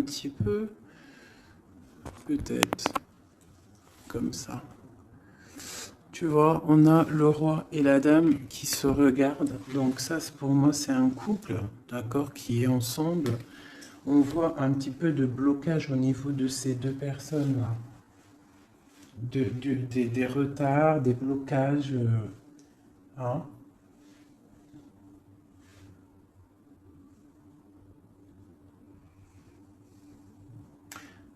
un petit peu, peut-être comme ça. Tu vois, on a le roi et la dame qui se regardent. Donc ça, pour moi, c'est un couple, d'accord, qui est ensemble. On voit un petit peu de blocage au niveau de ces deux personnes-là. Des retards, des blocages. Hein.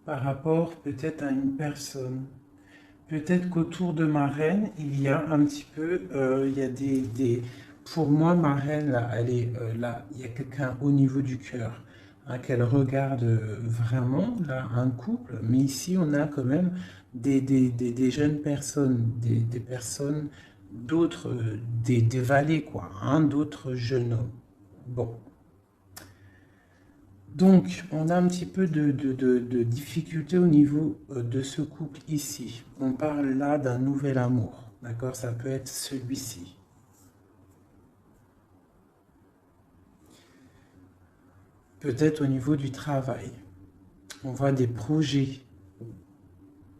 Par rapport peut-être à une personne. Peut-être qu'autour de ma reine, il y a un petit peu, il y a Pour moi, ma reine, là, elle est là, il y a quelqu'un au niveau du cœur, hein, qu'elle regarde vraiment, là, un couple, mais ici, on a quand même des jeunes personnes, des personnes, d'autres, des valets, quoi, hein, d'autres jeunes hommes. Bon. Donc, on a un petit peu de difficulté au niveau de ce couple ici. On parle là d'un nouvel amour, d'accord? Ça peut être celui-ci. Peut-être au niveau du travail. On voit des projets,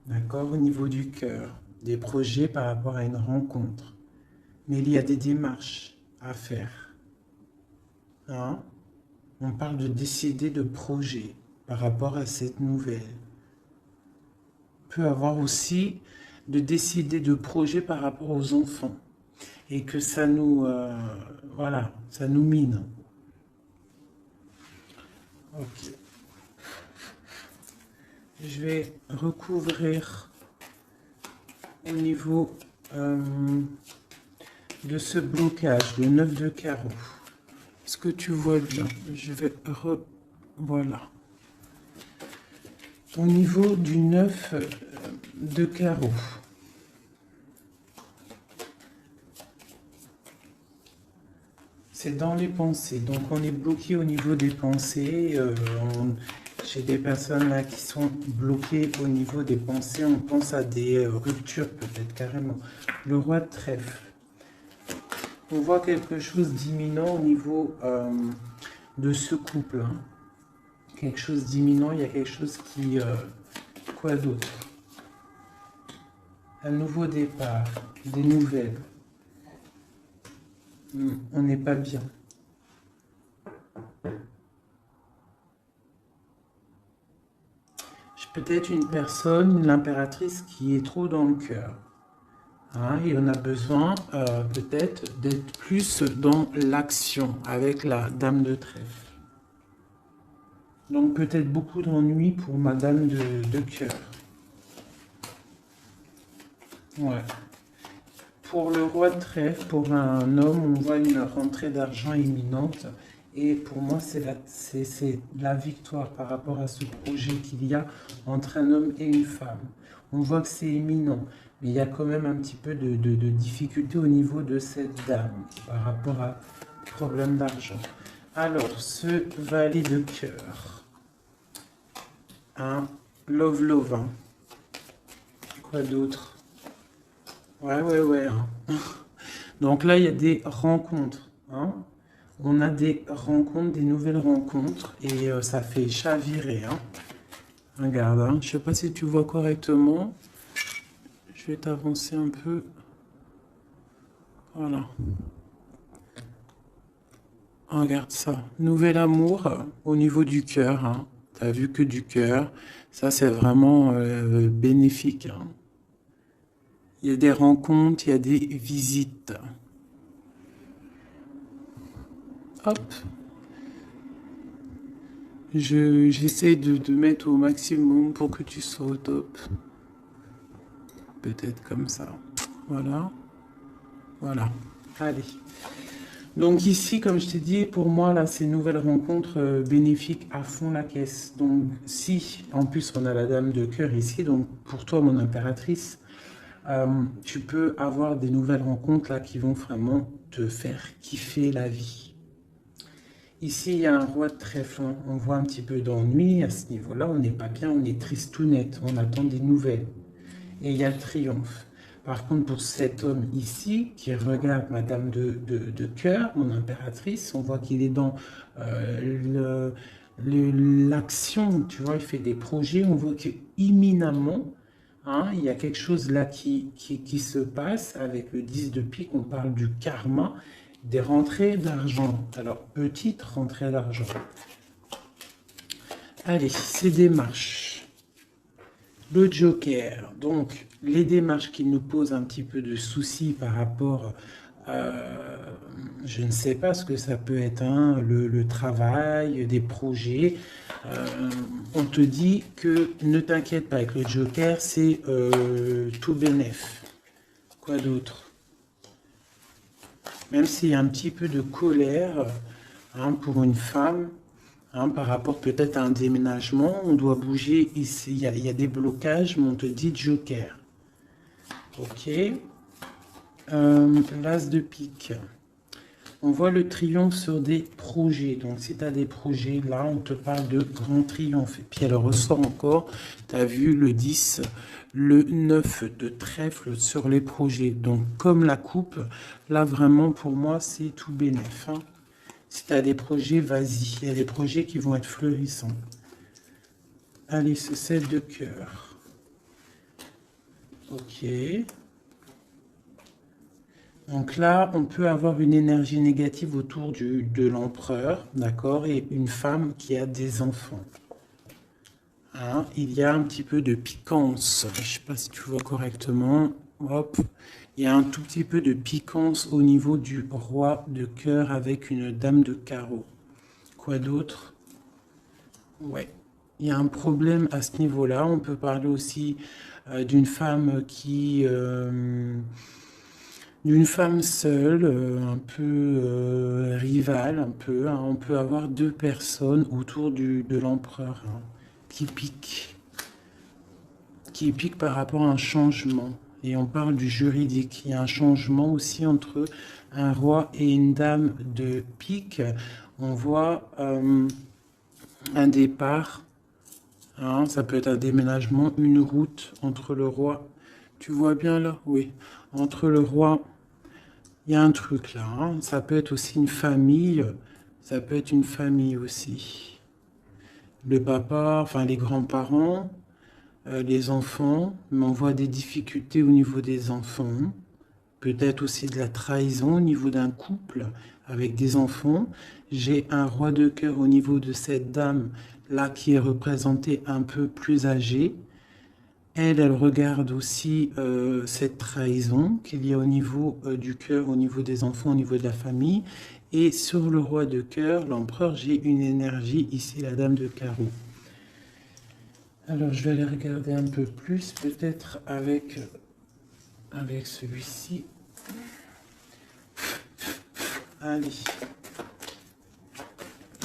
d'accord? Au niveau du cœur. Des projets par rapport à une rencontre. Mais il y a des démarches à faire. Hein? On parle de décider de projet par rapport à cette nouvelle. Peut avoir aussi de décider de projets par rapport aux enfants et que ça nous voilà, ça nous mine. Ok. Je vais recouvrir au niveau de ce blocage, le 9 de carreau. Est-ce que tu vois bien? Je vais voilà. Au niveau du 9 de carreau. C'est dans les pensées. Donc on est bloqué au niveau des pensées. J'ai des personnes là qui sont bloquées au niveau des pensées. On pense à des ruptures peut-être carrément. Le roi de trèfle. On voit quelque chose d'imminent au niveau de ce couple. Hein. Quelque chose d'imminent. Il y a quelque chose qui... quoi d'autre? Un nouveau départ. Des nouvelles. On n'est pas bien. J'ai peut-être une personne, l'impératrice, qui est trop dans le cœur. Hein, et on a besoin peut-être d'être plus dans l'action avec la dame de trèfle. Donc peut-être beaucoup d'ennuis pour ma dame de cœur. Ouais. Pour le roi de trèfle, pour un homme, on voit une rentrée d'argent imminente. Et pour moi, c'est la victoire par rapport à ce projet qu'il y a entre un homme et une femme. On voit que c'est imminent, mais il y a quand même un petit peu de difficulté au niveau de cette dame par rapport à problème d'argent. Alors, ce valet de cœur, un love, hein. Quoi d'autre? Ouais. Hein. Donc là, il y a des rencontres. Hein. On a des rencontres, des nouvelles rencontres, et ça fait chavirer. Hein. Regarde, hein. Je ne sais pas si tu vois correctement. Je vais t'avancer un peu. Voilà. Regarde ça. Nouvel amour au niveau du cœur. Hein. Tu as vu que du cœur. Ça, c'est vraiment bénéfique. Hein. Il y a des rencontres, il y a des visites. Hop. J'essaie de mettre au maximum pour que tu sois au top. Peut-être comme ça. Voilà. Voilà. Allez. Donc ici, comme je t'ai dit, pour moi, là, ces nouvelles rencontres bénéfiques à fond la caisse. Donc si, en plus, on a la dame de cœur ici, donc pour toi, mon impératrice, tu peux avoir des nouvelles rencontres là qui vont vraiment te faire kiffer la vie. Ici, il y a un roi de trèfle. On voit un petit peu d'ennui à ce niveau-là. On n'est pas bien, on est triste tout net. On attend des nouvelles. Et il y a le triomphe. Par contre, pour cet homme ici, qui regarde Madame de cœur, mon impératrice, on voit qu'il est dans l'action, tu vois, il fait des projets, on voit que imminemment, hein, il y a quelque chose là qui se passe avec le 10 de pique, on parle du karma, des rentrées d'argent. Alors, petite rentrée d'argent. Allez, ces démarches. Le Joker, donc les démarches qui nous posent un petit peu de soucis par rapport, je ne sais pas ce que ça peut être, hein, le travail, des projets. On te dit que ne t'inquiète pas avec le Joker, c'est tout bénef. Quoi d'autre? Même s'il y a un petit peu de colère, hein, pour une femme, hein, par rapport peut-être à un déménagement, on doit bouger ici, il y a des blocages, mais on te dit Joker. Ok. L'As de pique. On voit le triomphe sur des projets. Donc, si tu as des projets, là, on te parle de grand triomphe. Et puis, elle ressort encore. Tu as vu le 10, le 9 de trèfle sur les projets. Donc, comme la coupe, là, vraiment, pour moi, c'est tout bénef. Hein. Si tu as des projets, vas-y. Il y a des projets qui vont être fleurissants. Allez, ce 7 de cœur. Ok. Donc là, on peut avoir une énergie négative autour de l'empereur, d'accord, et une femme qui a des enfants. Hein, il y a un petit peu de piquance. Je ne sais pas si tu vois correctement. Hop. Il y a un tout petit peu de piquance au niveau du roi de cœur avec une dame de carreau. Quoi d'autre? Ouais. Il y a un problème à ce niveau-là. On peut parler aussi d'une femme qui... d'une femme seule, un peu rivale, un peu. Hein. On peut avoir deux personnes autour de l'empereur, hein, qui piquent par rapport à un changement. Et on parle du juridique. Il y a un changement aussi entre un roi et une dame de pique. On voit un départ, hein, ça peut être un déménagement, une route entre le roi. Tu vois bien là? Oui. Entre le roi... Il y a un truc là, hein. Ça peut être aussi une famille, ça peut être une famille aussi. Le papa, enfin les grands-parents, les enfants, mais on voit des difficultés au niveau des enfants, peut-être aussi de la trahison au niveau d'un couple avec des enfants. J'ai un roi de cœur au niveau de cette dame là qui est représentée un peu plus âgée. Elle regarde aussi cette trahison qu'il y a au niveau du cœur, au niveau des enfants, au niveau de la famille. Et sur le roi de cœur, l'empereur, j'ai une énergie, ici la dame de carreau. Alors, je vais aller regarder un peu plus, peut-être avec celui-ci. Allez.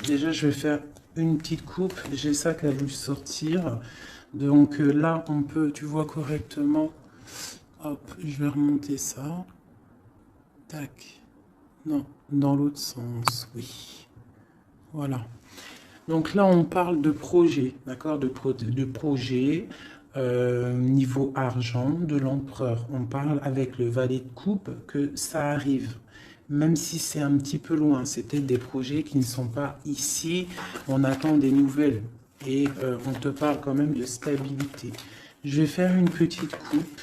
Déjà, je vais faire une petite coupe. J'ai ça qui a voulu sortir. Donc là, on peut, tu vois correctement. Hop, je vais remonter ça. Tac. Non, dans l'autre sens, oui. Voilà. Donc là, on parle de projet, d'accord, de projet niveau argent de l'empereur. On parle avec le valet de coupe que ça arrive. Même si c'est un petit peu loin, c'est peut-être des projets qui ne sont pas ici. On attend des nouvelles. Et on te parle quand même de stabilité. Je vais faire une petite coupe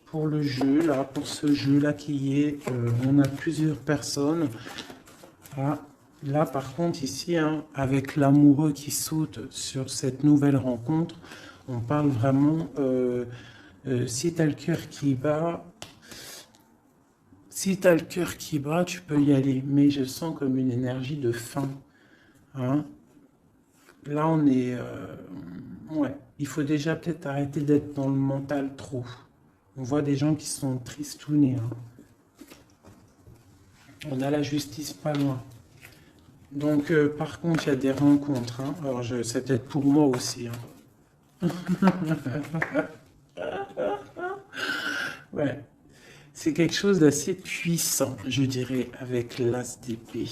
pour le jeu, là, pour ce jeu-là qui est... on a plusieurs personnes. Ah, là, par contre, ici, hein, avec l'amoureux qui saute sur cette nouvelle rencontre, on parle vraiment... si tu as le cœur qui bat... Si tu as le cœur qui bat, tu peux y aller. Mais je sens comme une énergie de faim. Hein. Là, on est... ouais, il faut déjà peut-être arrêter d'être dans le mental trop. On voit des gens qui sont tristounés. Hein. On a la justice pas loin. Donc, par contre, il y a des rencontres. Hein. Alors, c'est peut-être pour moi aussi. Hein. Ouais. C'est quelque chose d'assez puissant, je dirais, avec l'as d'épée.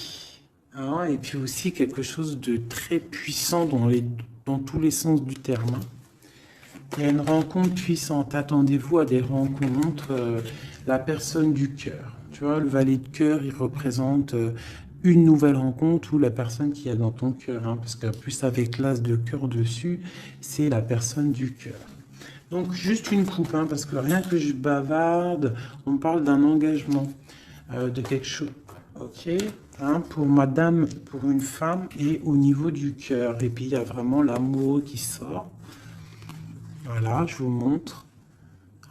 Hein, et puis aussi quelque chose de très puissant dans tous les sens du terme. Hein. Il y a une rencontre puissante. Attendez-vous à des rencontres. La personne du cœur. Tu vois, le valet de cœur, il représente une nouvelle rencontre ou la personne qui est dans ton cœur, hein, parce que plus avec l'as de cœur dessus, c'est la personne du cœur. Donc juste une coupe, hein, parce que rien que je bavarde, on parle d'un engagement, de quelque chose. Ok, hein, pour madame, pour une femme et au niveau du cœur. Et puis il y a vraiment l'amour qui sort. Voilà, je vous montre.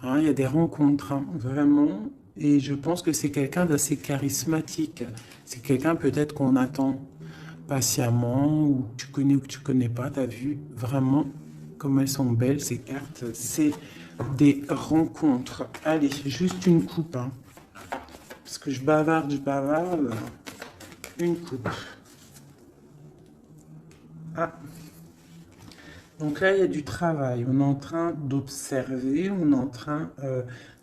Hein, il y a des rencontres, hein, vraiment. Et je pense que c'est quelqu'un d'assez charismatique. C'est quelqu'un peut-être qu'on attend patiemment, ou que tu connais pas. Tu as vu vraiment comme elles sont belles, ces cartes. C'est des rencontres. Allez, juste une coupe. Hein, parce que je bavarde. Une coupe. Ah. Donc là, il y a du travail. On est en train d'observer, on est en train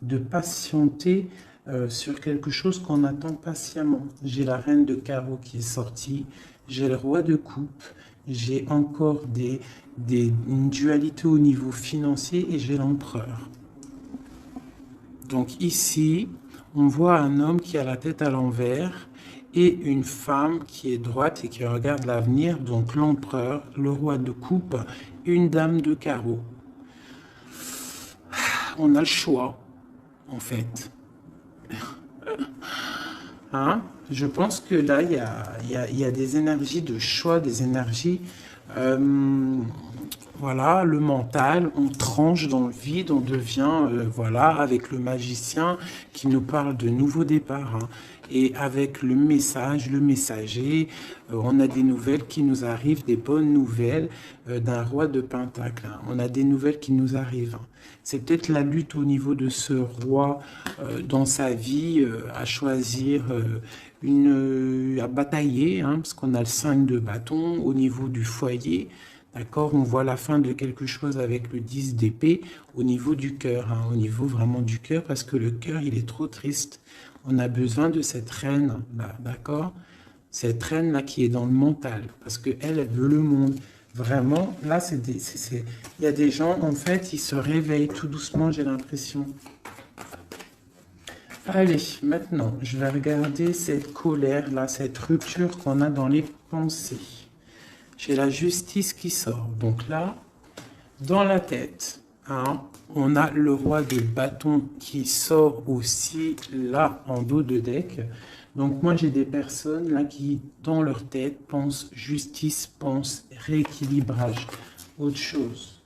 de patienter sur quelque chose qu'on attend patiemment. J'ai la reine de carreau qui est sortie, j'ai le roi de coupe, j'ai encore une dualité au niveau financier et j'ai l'empereur. Donc ici, on voit un homme qui a la tête à l'envers et une femme qui est droite et qui regarde l'avenir, donc l'empereur, le roi de coupe, une dame de carreau. On a le choix, en fait. Hein? Je pense que là, il y a des énergies de choix, des énergies... voilà, le mental, on tranche dans le vide, on devient, voilà, avec le magicien qui nous parle de nouveaux départs. Hein. Et avec le message, le messager, on a des nouvelles qui nous arrivent, des bonnes nouvelles d'un roi de Pentacle. Hein. On a des nouvelles qui nous arrivent. Hein. C'est peut-être la lutte au niveau de ce roi dans sa vie à choisir à batailler, hein, parce qu'on a le 5 de bâton au niveau du foyer. D'accord, on voit la fin de quelque chose avec le 10 d'épée au niveau du cœur, hein, au niveau vraiment du cœur, parce que le cœur, il est trop triste. On a besoin de cette reine-là, d'accord? Cette reine-là qui est dans le mental, parce qu'elle, elle veut le monde. Vraiment, là, il y a des gens, en fait, ils se réveillent tout doucement, j'ai l'impression. Allez, maintenant, je vais regarder cette colère-là, cette rupture qu'on a dans les pensées. J'ai la justice qui sort. Donc là, dans la tête, hein, on a le roi de bâton qui sort aussi là en dos de deck. Donc moi, j'ai des personnes là qui, dans leur tête, pensent justice, pensent rééquilibrage, autre chose.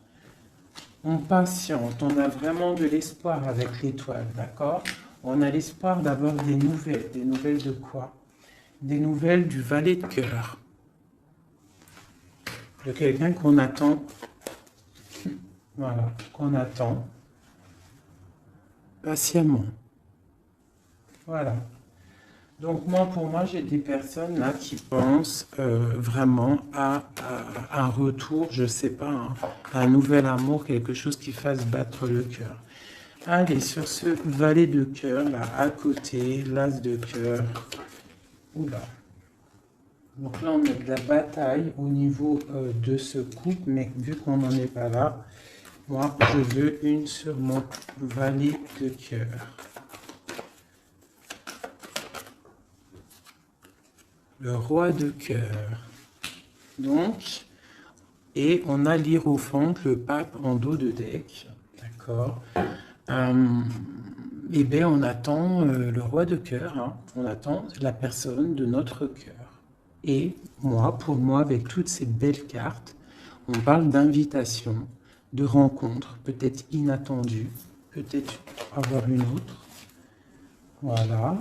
On patiente, on a vraiment de l'espoir avec l'étoile, d'accord? On a l'espoir d'avoir des nouvelles. Des nouvelles de quoi? Des nouvelles du valet de cœur. De quelqu'un qu'on attend, voilà, qu'on attend patiemment. Voilà. Donc moi, pour moi, j'ai des personnes là qui pensent vraiment à un retour, je sais pas, hein, un nouvel amour, quelque chose qui fasse battre le cœur. Allez, sur ce valet de cœur là, à côté, l'as de cœur. Oula. Donc là, on a de la bataille au niveau de ce couple, mais vu qu'on n'en est pas là, moi, je veux une sur mon valet de cœur. Le roi de cœur. Donc, et on a l'hiérophante, le pape en dos de deck. D'accord. Eh bien, on attend le roi de cœur, hein. On attend la personne de notre cœur. Et moi, pour moi, avec toutes ces belles cartes, on parle d'invitation, de rencontre, peut-être inattendue, peut-être avoir une autre. Voilà,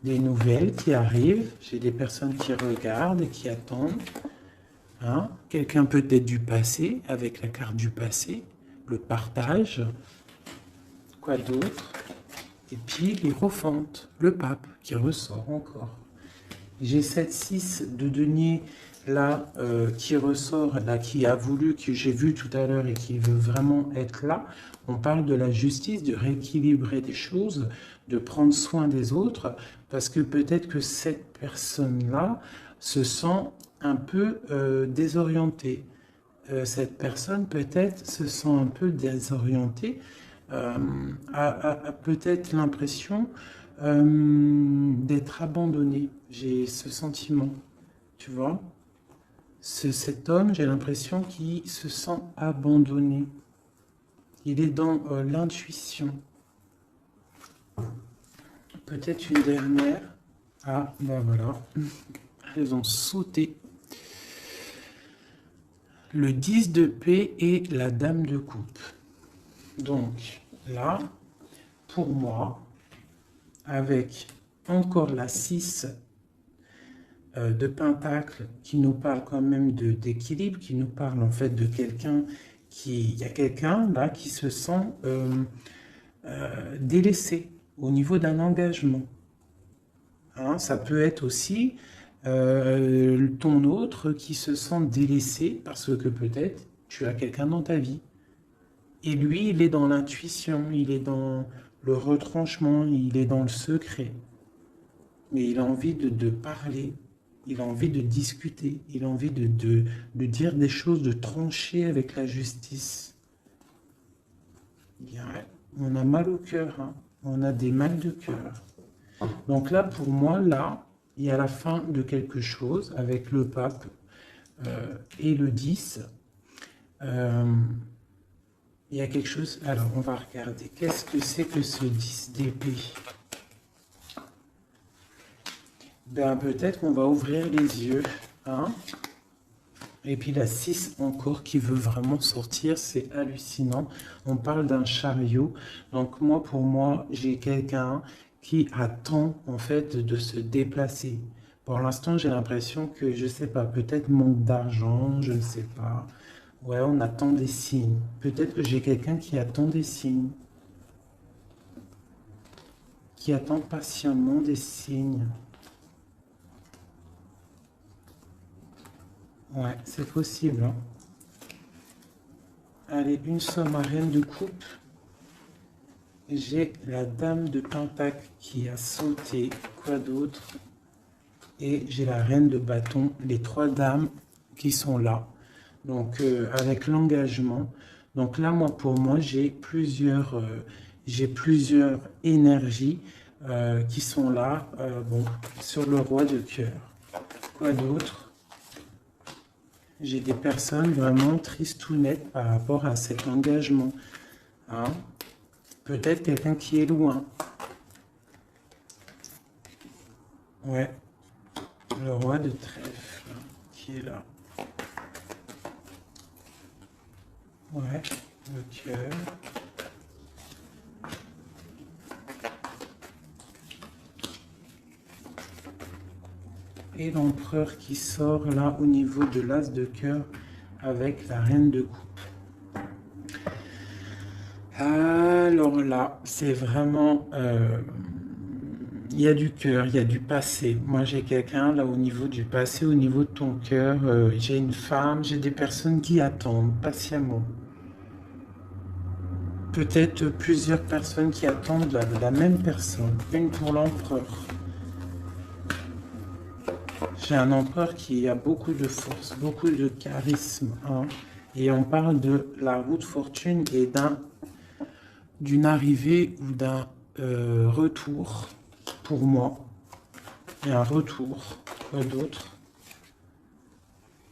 des nouvelles qui arrivent. J'ai des personnes qui regardent et qui attendent. Hein? Quelqu'un peut-être du passé, avec la carte du passé, le partage. Quoi d'autre? Et puis l'hiérophante, le pape, qui ressort encore. J'ai cette 6 de denier là qui ressort, là qui a voulu, que j'ai vu tout à l'heure et qui veut vraiment être là. On parle de la justice, de rééquilibrer des choses, de prendre soin des autres, parce que peut-être que cette personne-là se sent un peu désorientée. Cette personne peut-être se sent un peu désorientée, a peut-être l'impression d'être abandonné. J'ai ce sentiment, tu vois. Cet homme, j'ai l'impression qu'il se sent abandonné. Il est dans l'intuition. Peut-être une dernière. Ah, ben voilà. Elles ont sauté. Le 10 de paix et la dame de coupe. Donc, là, pour moi, avec encore la 6 de pentacle qui nous parle quand même d'équilibre, qui nous parle en fait de quelqu'un il y a quelqu'un là qui se sent délaissé au niveau d'un engagement. Hein, ça peut être aussi ton autre qui se sent délaissé parce que peut-être tu as quelqu'un dans ta vie. Et lui, il est dans l'intuition, il est dans le retranchement, il est dans le secret. Mais il a envie de parler, il a envie de discuter, il a envie de dire des choses, de trancher avec la justice. On a mal au cœur, hein. On a des mal de cœur. Donc là, pour moi, là, il y a la fin de quelque chose avec le pape et le 10. Il y a quelque chose... Alors, on va regarder. Qu'est-ce que c'est que ce 10 d'épée? Ben, peut-être qu'on va ouvrir les yeux. Hein? Et puis la 6 encore qui veut vraiment sortir, c'est hallucinant. On parle d'un chariot. Donc moi, pour moi, j'ai quelqu'un qui attend en fait de se déplacer. Pour l'instant, j'ai l'impression que, je sais pas, peut-être manque d'argent, je ne sais pas. Ouais, on attend des signes. Peut-être que j'ai quelqu'un qui attend des signes. Qui attend patiemment des signes. Ouais, c'est possible. Hein. Allez, une somme à reine de coupe. J'ai la dame de pentacle qui a sauté. Quoi d'autre? Et j'ai la reine de bâton. Les 3 dames qui sont là. Donc, avec l'engagement. Donc là, moi, pour moi, j'ai plusieurs énergies qui sont là. Bon, sur le roi de cœur. Quoi d'autre? J'ai des personnes vraiment tristounettes par rapport à cet engagement. Hein? Peut-être quelqu'un qui est loin. Ouais. Le roi de trèfle qui est là. Ouais. Le cœur. Et l'empereur qui sort là au niveau de l'as de cœur avec la reine de coupe. Alors là, c'est vraiment... il y a du cœur, il y a du passé. Moi, j'ai quelqu'un là au niveau du passé, au niveau de ton cœur. J'ai une femme, j'ai des personnes qui attendent patiemment. Peut-être plusieurs personnes qui attendent la même personne. Une pour l'empereur. J'ai un empereur qui a beaucoup de force, beaucoup de charisme. Hein, et on parle de la roue de fortune et d'une arrivée ou d'un retour pour moi. Et un retour. Quoi d'autre?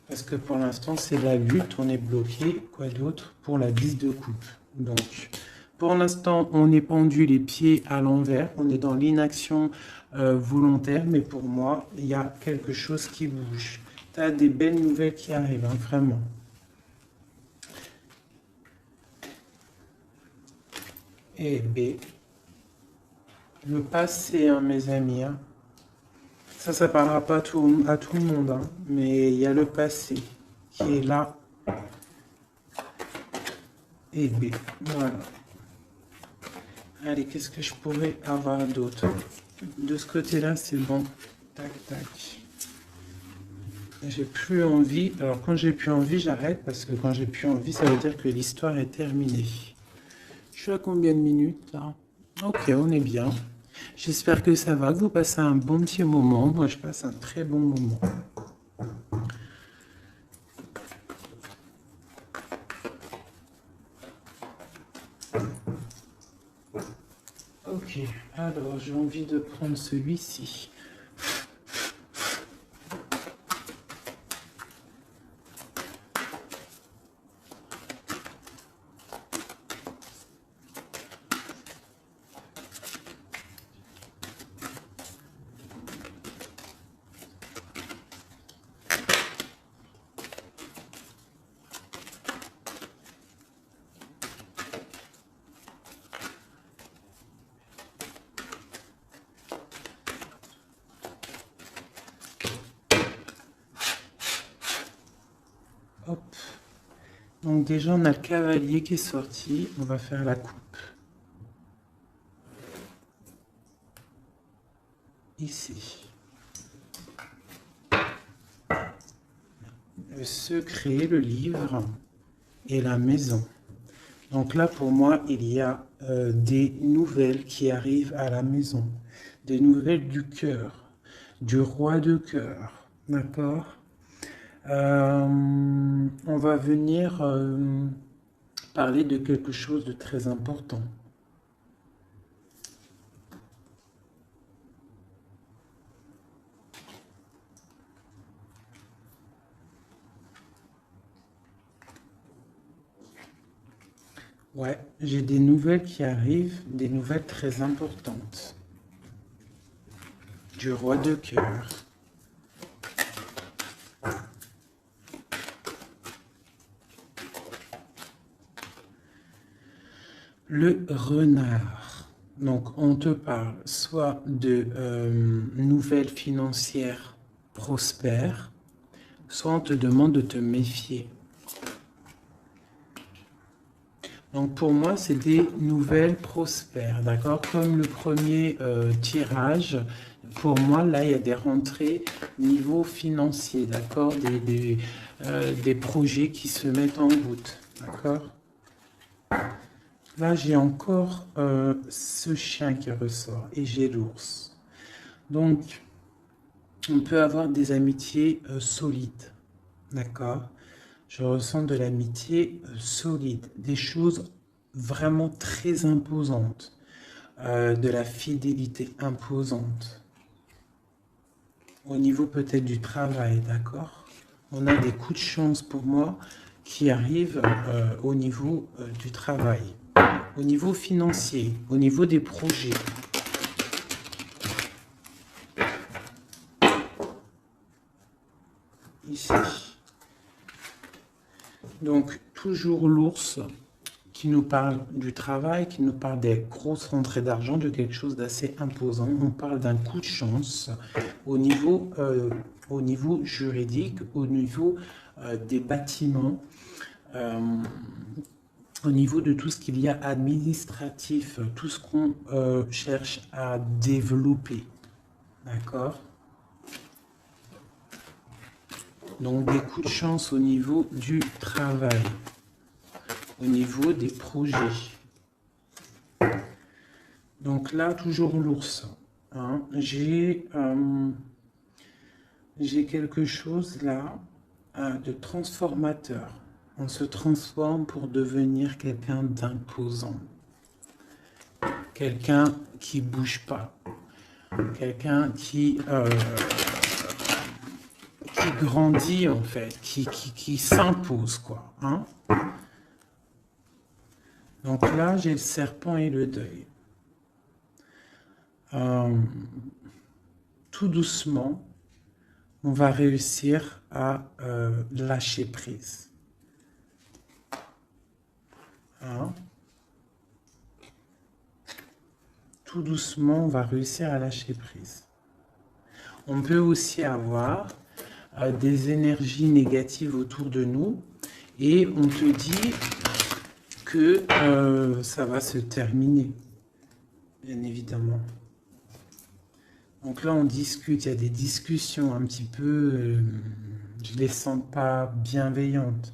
Parce que pour l'instant, c'est la lutte, on est bloqué. Quoi d'autre? Pour la 10 de coupe. Donc, pour l'instant, on est pendu les pieds à l'envers. On est dans l'inaction volontaire. Mais pour moi, il y a quelque chose qui bouge. Tu as des belles nouvelles qui arrivent, hein, vraiment. Et B. Le passé, hein, mes amis. Hein. Ça parlera pas à tout le monde. Hein, mais il y a le passé qui est là. Et B. Voilà. Allez, qu'est-ce que je pourrais avoir d'autre? De ce côté-là, c'est bon. Tac, tac. J'ai plus envie. Alors, quand j'ai plus envie, j'arrête. Parce que quand j'ai plus envie, ça veut dire que l'histoire est terminée. Je suis à combien de minutes, là? Ok, on est bien. J'espère que ça va, que vous passez un bon petit moment. Moi, je passe un très bon moment. Ok. Ok, alors j'ai envie de prendre celui-ci. Hop. Donc déjà on a le cavalier qui est sorti, on va faire la coupe. Ici. Le secret, le livre et la maison. Donc là pour moi il y a des nouvelles qui arrivent à la maison. Des nouvelles du cœur, du roi de cœur. D'accord? On va venir parler de quelque chose de très important. Ouais, j'ai des nouvelles qui arrivent, des nouvelles très importantes. Du roi de cœur. Le renard. Donc, on te parle soit de nouvelles financières prospères, soit on te demande de te méfier. Donc, pour moi, c'est des nouvelles prospères, d'accord? Comme le premier tirage, pour moi, là, il y a des rentrées niveau financier, d'accord? Des projets qui se mettent en route, d'accord? Là, j'ai encore ce chien qui ressort et j'ai l'ours. Donc, on peut avoir des amitiés solides, d'accord? Je ressens de l'amitié solide, des choses vraiment très imposantes, de la fidélité imposante. Au niveau peut-être du travail, d'accord? On a des coups de chance pour moi qui arrivent au niveau du travail, au niveau financier, au niveau des projets. Ici. Donc, toujours l'ours qui nous parle du travail, qui nous parle des grosses rentrées d'argent, de quelque chose d'assez imposant. On parle d'un coup de chance au niveau juridique, au niveau des bâtiments, au niveau de tout ce qu'il y a administratif, tout ce qu'on cherche à développer. D'accord? Donc des coups de chance au niveau du travail, au niveau des projets. Donc là, toujours l'ours. Hein. J'ai quelque chose là de transformateur. On se transforme pour devenir quelqu'un d'imposant. Quelqu'un qui bouge pas. Quelqu'un qui grandit en fait, qui s'impose quoi. Hein. Donc là, j'ai le serpent et le deuil. Tout doucement, on va réussir à lâcher prise. Hein? Tout doucement, on va réussir à lâcher prise. On peut aussi avoir des énergies négatives autour de nous et on te dit que ça va se terminer, bien évidemment. Donc là, on discute, il y a des discussions un petit peu, je ne les sens pas bienveillantes.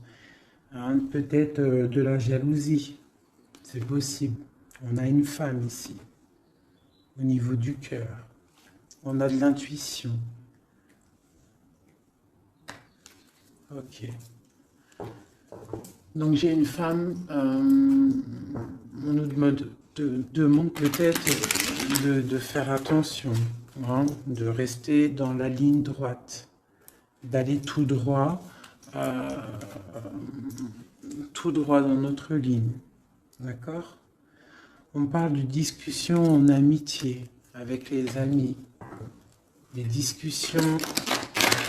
Hein, peut-être de la jalousie, c'est possible. On a une femme ici, au niveau du cœur. On a de l'intuition. Ok. Donc j'ai une femme, on nous te demande peut-être de faire attention, hein, de rester dans la ligne droite, d'aller euh, tout droit dans notre ligne. D'accord? On parle de discussions en amitié avec les amis, des discussions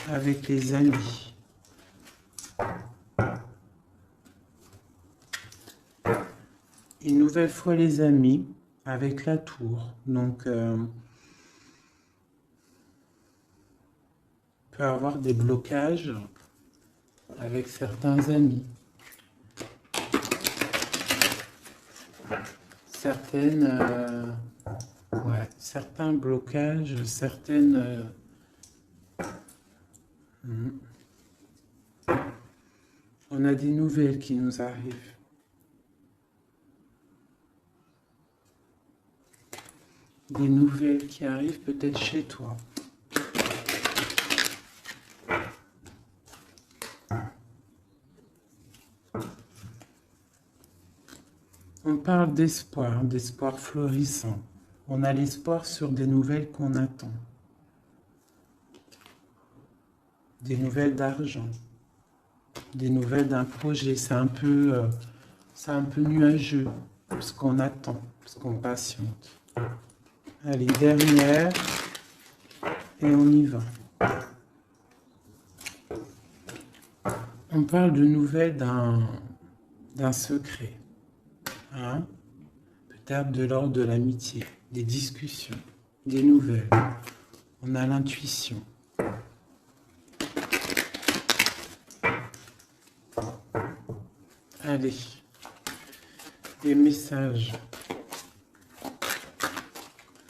avec les amis. Une nouvelle fois les amis avec la tour. Donc, peut avoir des blocages avec certains amis. Certains blocages, certaines... on a des nouvelles qui nous arrivent. Des nouvelles qui arrivent peut-être chez toi. On parle d'espoir, d'espoir florissant. On a l'espoir sur des nouvelles qu'on attend. Des nouvelles d'argent. Des nouvelles d'un projet. C'est un peu nuageux, ce qu'on attend, ce qu'on patiente. Allez, dernière. Et on y va. On parle de nouvelles d'un secret. Hein? Peut-être de l'ordre de l'amitié, des discussions, des nouvelles. On a l'intuition. Allez, des messages.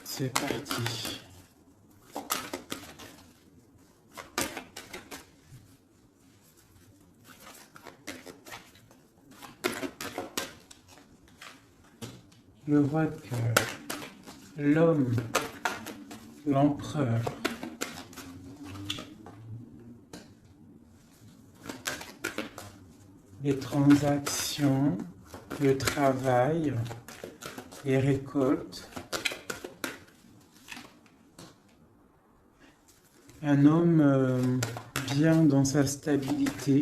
C'est parti. Le roi de cœur, l'homme, l'empereur, les transactions, le travail, les récoltes. Un homme bien dans sa stabilité,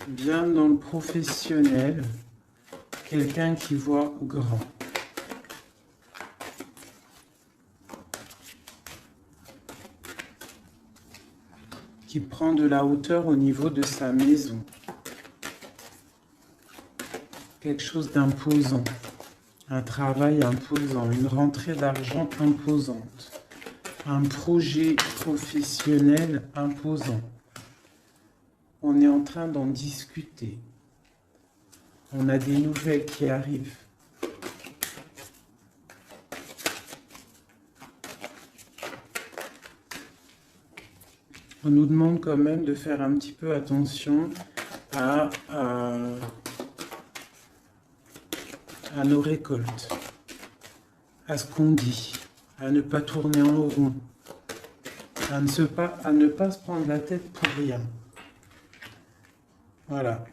bien dans le professionnel, quelqu'un qui voit grand. Qui prend de la hauteur au niveau de sa maison. Quelque chose d'imposant. Un travail imposant, une rentrée d'argent imposante. Un projet professionnel imposant. On est en train d'en discuter. On a des nouvelles qui arrivent. On nous demande quand même de faire un petit peu attention à nos récoltes, à ce qu'on dit, à ne pas tourner en rond, à ne pas se prendre la tête pour rien. Voilà.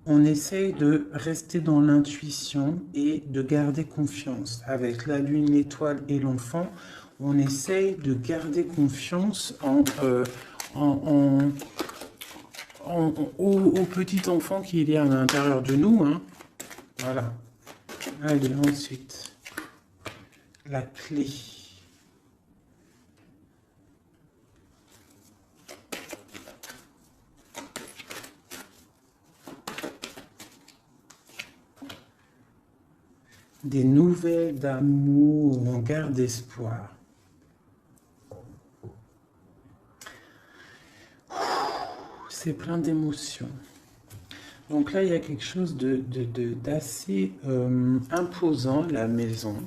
On essaye de rester dans l'intuition et de garder confiance. Avec la lune, l'étoile et l'enfant, on essaye de garder confiance au petit enfant qu'il y a à l'intérieur de nous. Hein. Voilà. Allez, ensuite, la clé. Des nouvelles d'amour, on garde espoir. C'est plein d'émotions. Donc là, il y a quelque chose d'assez imposant, la maison.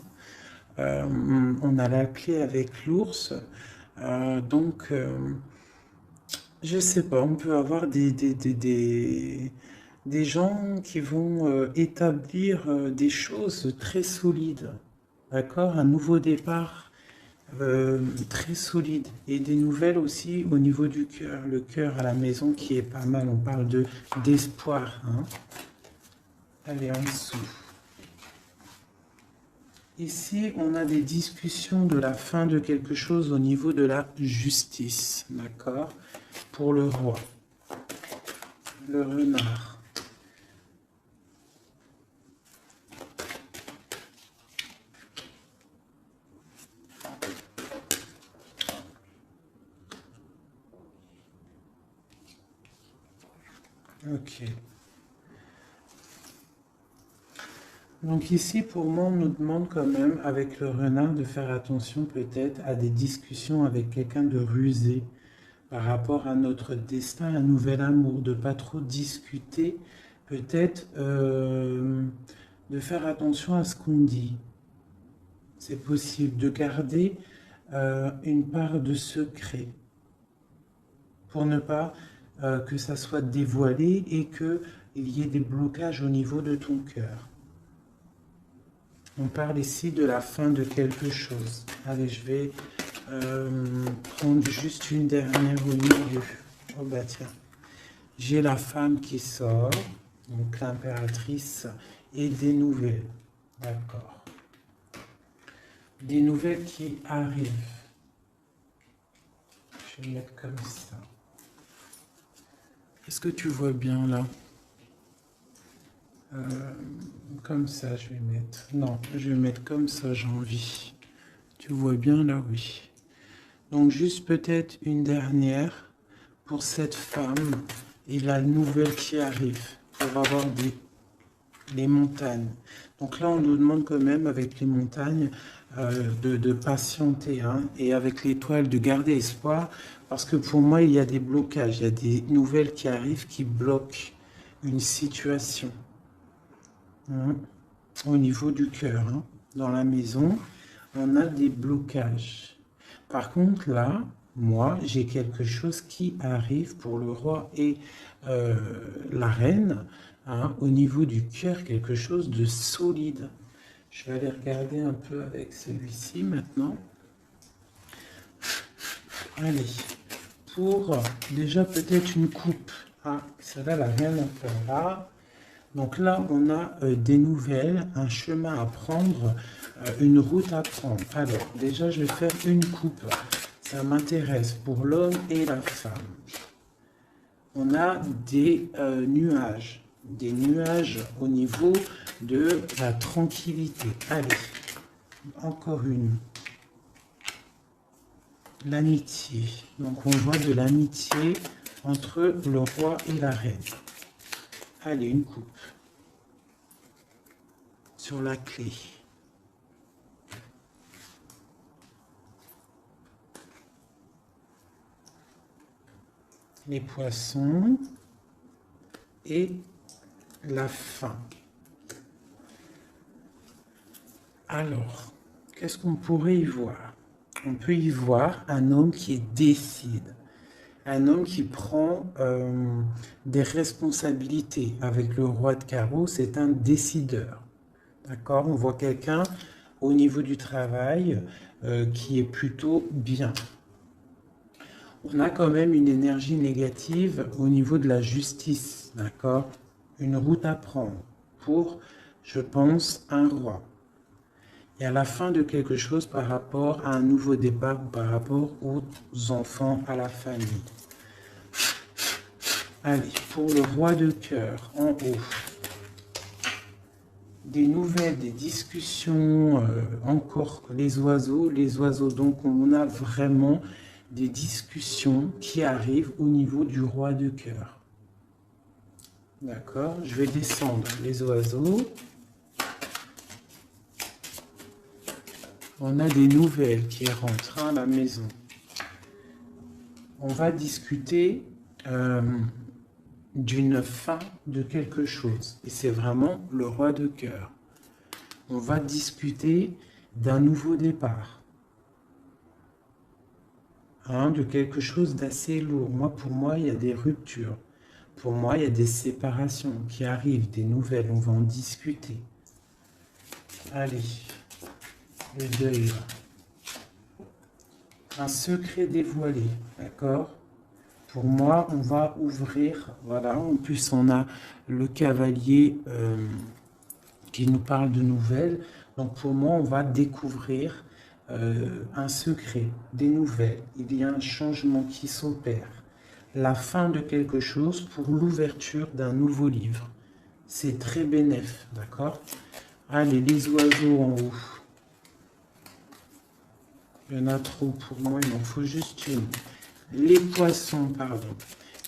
On a la clé avec l'ours. Je sais pas, on peut avoir des gens qui vont établir des choses très solides. D'accord? Un nouveau départ très solide. Et des nouvelles aussi au niveau du cœur. Le cœur à la maison qui est pas mal. On parle d'espoir. Hein. Allez, en dessous. Ici, on a des discussions de la fin de quelque chose au niveau de la justice. D'accord? Pour le roi. Le renard. Ok. Donc ici, pour moi, on nous demande quand même, avec le renard, de faire attention peut-être à des discussions avec quelqu'un de rusé par rapport à notre destin, un nouvel amour, de pas trop discuter, peut-être de faire attention à ce qu'on dit. C'est possible de garder une part de secret pour ne pas que ça soit dévoilé et qu'il y ait des blocages au niveau de ton cœur. On parle ici de la fin de quelque chose. Allez, je vais prendre juste une dernière au milieu. Oh bah tiens, j'ai la femme qui sort, donc l'impératrice, et des nouvelles. D'accord. Des nouvelles qui arrivent. Je vais mettre comme ça. Est-ce que tu vois bien là? Comme ça, je vais mettre. Non, je vais mettre comme ça, j'ai envie. Tu vois bien là, oui. Donc, juste peut-être une dernière pour cette femme et la nouvelle qui arrive pour avoir des montagnes. Donc là, on nous demande quand même, avec les montagnes, de patienter. Hein, et avec l'étoile, de garder espoir. Parce que pour moi, il y a des blocages. Il y a des nouvelles qui arrivent qui bloquent une situation. Hein, au niveau du cœur, hein. Dans la maison, on a des blocages. Par contre, là, moi, j'ai quelque chose qui arrive pour le roi et la reine, hein, au niveau du cœur, quelque chose de solide. Je vais aller regarder un peu avec celui-ci maintenant. Allez, pour déjà peut-être une coupe. Ah, celle-là, elle n'a rien à faire là. Donc là, on a des nouvelles, un chemin à prendre, une route à prendre. Alors, déjà, je vais faire une coupe. Ça m'intéresse pour l'homme et la femme. On a des nuages au niveau de la tranquillité. Allez, encore une. L'amitié. Donc, on voit de l'amitié entre le roi et la reine. Allez, une coupe. Sur la clé. Les poissons et la faim. Alors, qu'est-ce qu'on pourrait y voir? On peut y voir un homme qui décide. Un homme qui prend des responsabilités. Avec le roi de carreau, c'est un décideur. D'accord? On voit quelqu'un au niveau du travail qui est plutôt bien. On a quand même une énergie négative au niveau de la justice. D'accord? Une route à prendre pour, je pense, un roi. Et à la fin de quelque chose par rapport à un nouveau départ ou par rapport aux enfants, à la famille. Allez, pour le roi de cœur, en haut. Des nouvelles, des discussions, encore les oiseaux. Donc on a vraiment des discussions qui arrivent au niveau du roi de cœur. D'accord, je vais descendre les oiseaux. On a des nouvelles qui rentrent à la maison. On va discuter d'une fin de quelque chose. Et c'est vraiment le roi de cœur. On va discuter d'un nouveau départ. Hein, de quelque chose d'assez lourd. Pour moi, il y a des ruptures. Pour moi, il y a des séparations qui arrivent, des nouvelles. On va en discuter. Allez, le deuil. un secret dévoilé, d'accord? Pour moi, on va ouvrir, voilà, en plus on a le cavalier qui nous parle de nouvelles. Donc pour moi, on va découvrir un secret, des nouvelles. Il y a un changement qui s'opère. La fin de quelque chose pour l'ouverture d'un nouveau livre. C'est très bénéf, d'accord? Allez, les oiseaux en haut. Il y en a trop pour moi, il m'en faut juste une. Les poissons, pardon,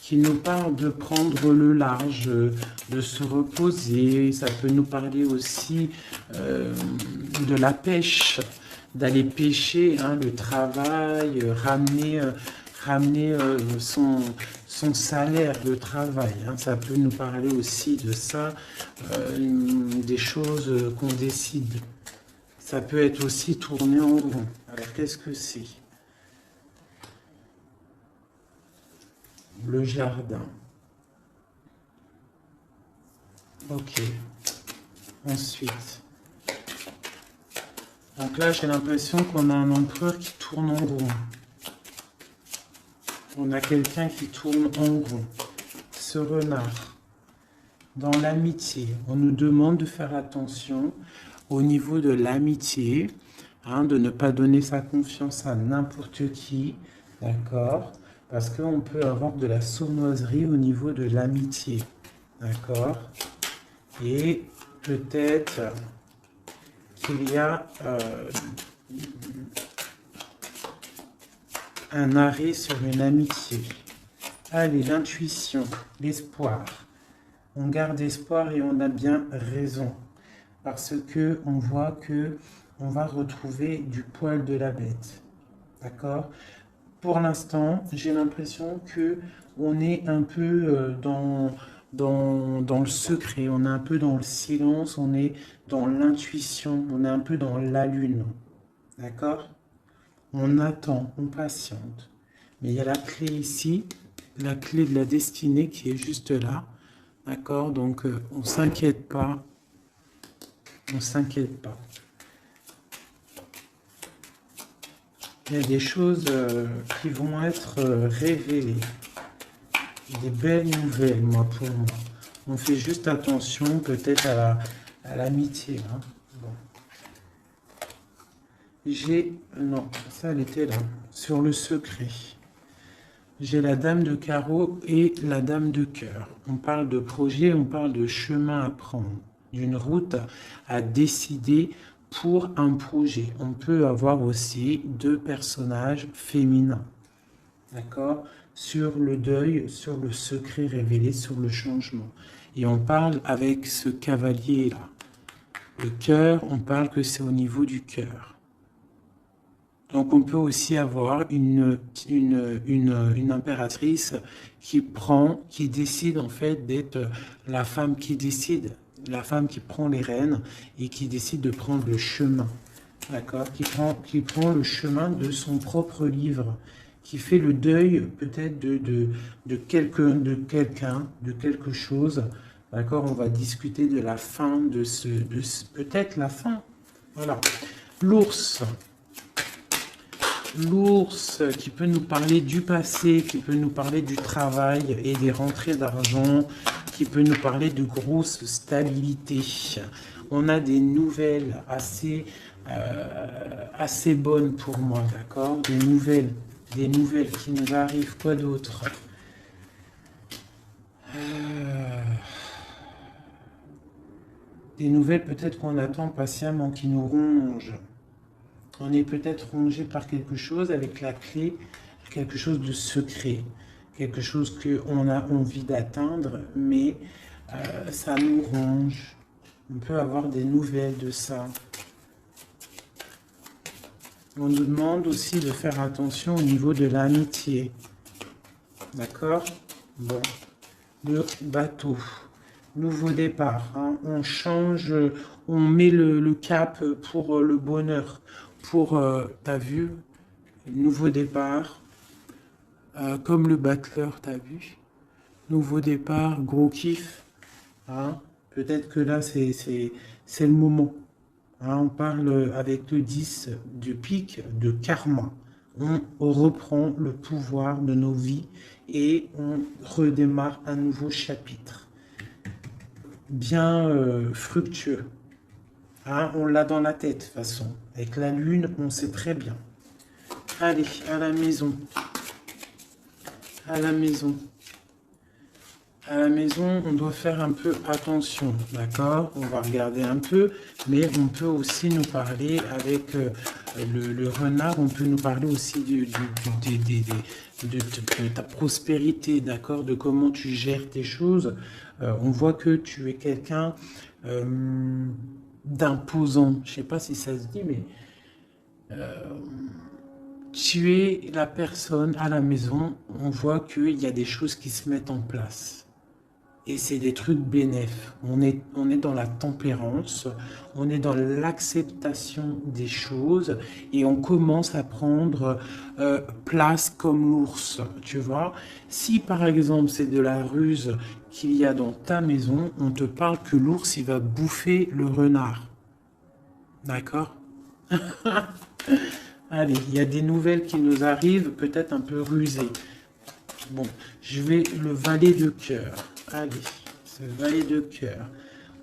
qui nous parlent de prendre le large, de se reposer. Ça peut nous parler aussi de la pêche, d'aller pêcher, hein, le travail, ramener son salaire de travail. Hein. Ça peut nous parler aussi de ça, des choses qu'on décide. Ça peut être aussi tourné en rond. Alors qu'est-ce que c'est? Le jardin. Ok. Ensuite. Donc là, j'ai l'impression qu'on a un empereur qui tourne en rond. On a quelqu'un qui tourne en rond. Ce renard. Dans l'amitié, on nous demande de faire attention au niveau de l'amitié, hein, de ne pas donner sa confiance à n'importe qui, d'accord? Parce qu'on peut avoir de la sournoiserie au niveau de l'amitié, d'accord? Et peut-être qu'il y a un arrêt sur une amitié. Allez, l'intuition, l'espoir. On garde espoir et on a bien raison. Parce que on voit que on va retrouver du poil de la bête. D'accord? Pour l'instant, j'ai l'impression que on est un peu dans le secret, on est un peu dans le silence, on est dans l'intuition, on est un peu dans la lune. D'accord? On attend, on patiente. Mais il y a la clé ici, la clé de la destinée qui est juste là. D'accord? Donc, on ne s'inquiète pas. On ne s'inquiète pas. Il y a des choses qui vont être révélées. Des belles nouvelles, moi, pour moi. On fait juste attention, peut-être, à l'amitié. Hein. Bon. Non, ça, elle était là. Sur le secret. J'ai la dame de carreau et la dame de cœur. On parle de projet, on parle de chemin à prendre, d'une route à décider pour un projet. On peut avoir aussi deux personnages féminins, d'accord? Sur le deuil, sur le secret révélé, sur le changement. Et on parle avec ce cavalier-là. Le cœur, on parle que c'est au niveau du cœur. Donc on peut aussi avoir une impératrice qui décide en fait d'être la femme qui décide, la femme qui prend les rênes et qui décide de prendre le chemin, d'accord, qui prend le chemin de son propre livre, qui fait le deuil peut-être de quelqu'un, de quelque chose, d'accord, on va discuter de la fin peut-être la fin, voilà. L'ours. L'ours qui peut nous parler du passé, qui peut nous parler du travail et des rentrées d'argent, qui peut nous parler de grosse stabilité. On a des nouvelles assez bonnes pour moi, d'accord? Des nouvelles qui nous arrivent. Quoi d'autre? Des nouvelles peut-être qu'on attend patiemment, qui nous rongent. On est peut-être rongé par quelque chose avec la clé, quelque chose de secret, quelque chose qu'on a envie d'atteindre, mais ça nous ronge. On peut avoir des nouvelles de ça. On nous demande aussi de faire attention au niveau de l'amitié. D'accord? Bon. Le bateau. Nouveau départ. Hein. On change, on met le cap pour le bonheur. Pour, t'as vu, nouveau départ, comme le battleur, t'as vu, nouveau départ, gros kiff, hein. Peut-être que là, c'est le moment. Hein. On parle avec le 10 du pic de karma. on reprend le pouvoir de nos vies et on redémarre un nouveau chapitre. Bien fructueux. Hein, on l'a dans la tête, de toute façon. Avec la lune, on sait très bien. Allez, à la maison. À la maison. À la maison, on doit faire un peu attention, d'accord? On va regarder un peu, mais on peut aussi nous parler avec le renard, on peut nous parler aussi de ta prospérité, d'accord? De comment tu gères tes choses. On voit que tu es quelqu'un d'imposant. Je ne sais pas si ça se dit, mais tu es la personne à la maison, on voit qu'il y a des choses qui se mettent en place. Et c'est des trucs bénéfiques. On est dans la tempérance, on est dans l'acceptation des choses et on commence à prendre place comme l'ours, tu vois. Si par exemple c'est de la ruse qu'il y a dans ta maison, on te parle que l'ours il va bouffer le renard. D'accord? Allez, il y a des nouvelles qui nous arrivent, peut-être un peu rusées. Bon, je vais le valet de cœur. Allez, ce valet de cœur.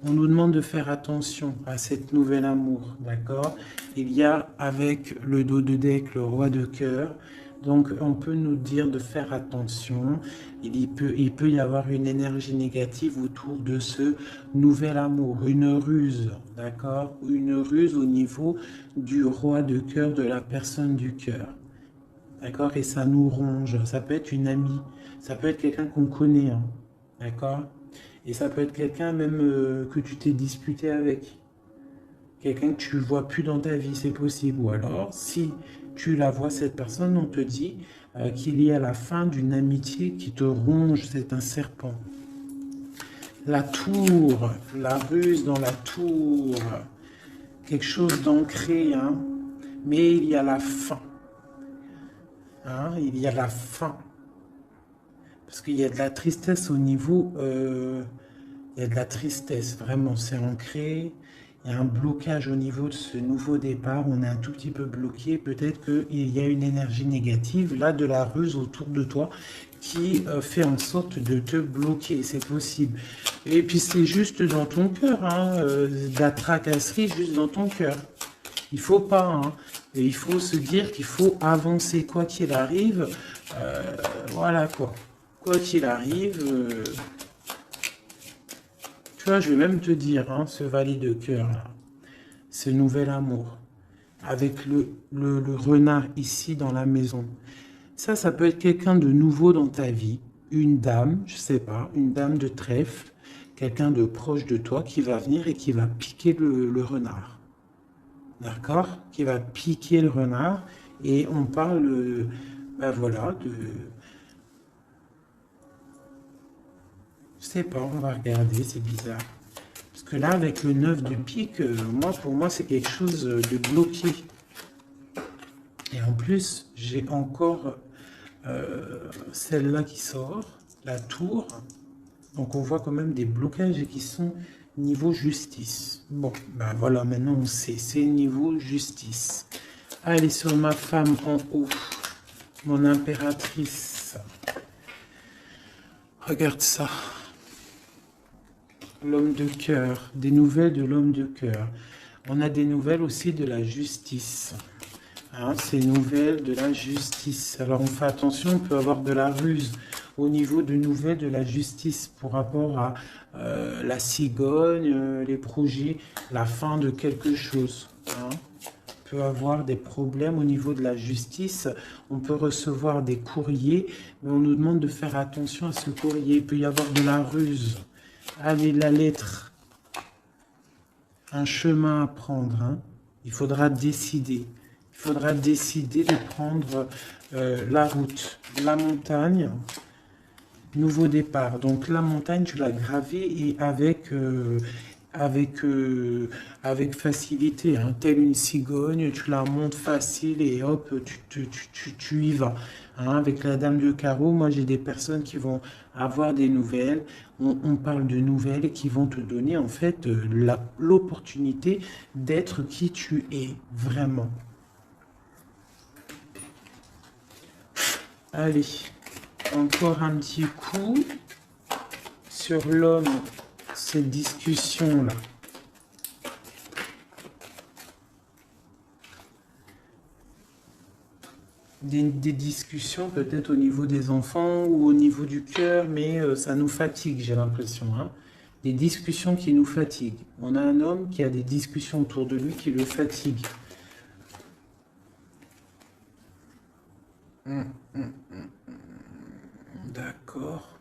On nous demande de faire attention à cette nouvelle amour, d'accord? Il y a avec le dos de deck le roi de cœur. Donc, on peut nous dire de faire attention. Il peut y avoir une énergie négative autour de ce nouvel amour, une ruse, d'accord? Une ruse au niveau du roi de cœur, de la personne du cœur. D'accord? Et ça nous ronge. Ça peut être une amie. Ça peut être quelqu'un qu'on connaît. Hein. D'accord? Et ça peut être quelqu'un même que tu t'es disputé avec. Quelqu'un que tu ne vois plus dans ta vie, c'est possible. Ou alors, si tu la vois, cette personne, on te dit qu'il y a la fin d'une amitié qui te ronge. C'est un serpent. La tour. La ruse dans la tour. Quelque chose d'ancré. Hein? Mais il y a la fin. Hein, il y a la faim. Parce qu'il y a de la tristesse au niveau... il y a de la tristesse, vraiment, c'est ancré. Il y a un blocage au niveau de ce nouveau départ. On est un tout petit peu bloqué. Peut-être qu'il y a une énergie négative, là, de la ruse autour de toi, qui fait en sorte de te bloquer. C'est possible. Et puis, c'est juste dans ton cœur. Hein, de la tracasserie juste dans ton cœur. Il faut pas, hein. Et il faut se dire qu'il faut avancer, quoi qu'il arrive. Voilà quoi. Quoi qu'il arrive, tu vois, je vais même te dire, hein, ce valet de cœur, là, ce nouvel amour, avec le renard ici dans la maison. Ça peut être quelqu'un de nouveau dans ta vie, une dame, je sais pas, une dame de trèfle, quelqu'un de proche de toi qui va venir et qui va piquer le renard. D'accord? Qui va piquer le renard. Et on parle, ben voilà, de... Je sais pas, on va regarder, c'est bizarre. Parce que là, avec le 9 de pique, pour moi, c'est quelque chose de bloqué. Et en plus, j'ai encore celle-là qui sort, la tour. Donc on voit quand même des blocages qui sont niveau justice. Bon, ben voilà, maintenant on sait, c'est niveau justice. Allez, sur ma femme en haut, mon impératrice. Regarde ça. L'homme de cœur, des nouvelles de l'homme de cœur. On a des nouvelles aussi de la justice. Hein, ces nouvelles de la justice. Alors on fait attention, on peut avoir de la ruse au niveau de nouvelles de la justice pour rapport à la cigogne, les projets, la fin de quelque chose. Hein. On peut avoir des problèmes au niveau de la justice. On peut recevoir des courriers, mais on nous demande de faire attention à ce courrier. Il peut y avoir de la ruse. Allez, la lettre. Un chemin à prendre. Hein. Il faudra décider. Il faudra décider de prendre la route, la montagne, nouveau départ. Donc la montagne, tu l'as gravée et avec facilité, hein. Telle une cigogne, tu la montes facile et hop, tu y vas. Hein. Avec la dame de carreau, moi j'ai des personnes qui vont avoir des nouvelles. On parle de nouvelles et qui vont te donner en fait l'opportunité d'être qui tu es vraiment. Allez, encore un petit coup sur l'homme, cette discussion-là. Des discussions peut-être au niveau des enfants ou au niveau du cœur, mais ça nous fatigue, j'ai l'impression. Hein. Des discussions qui nous fatiguent. On a un homme qui a des discussions autour de lui qui le fatiguent. D'accord.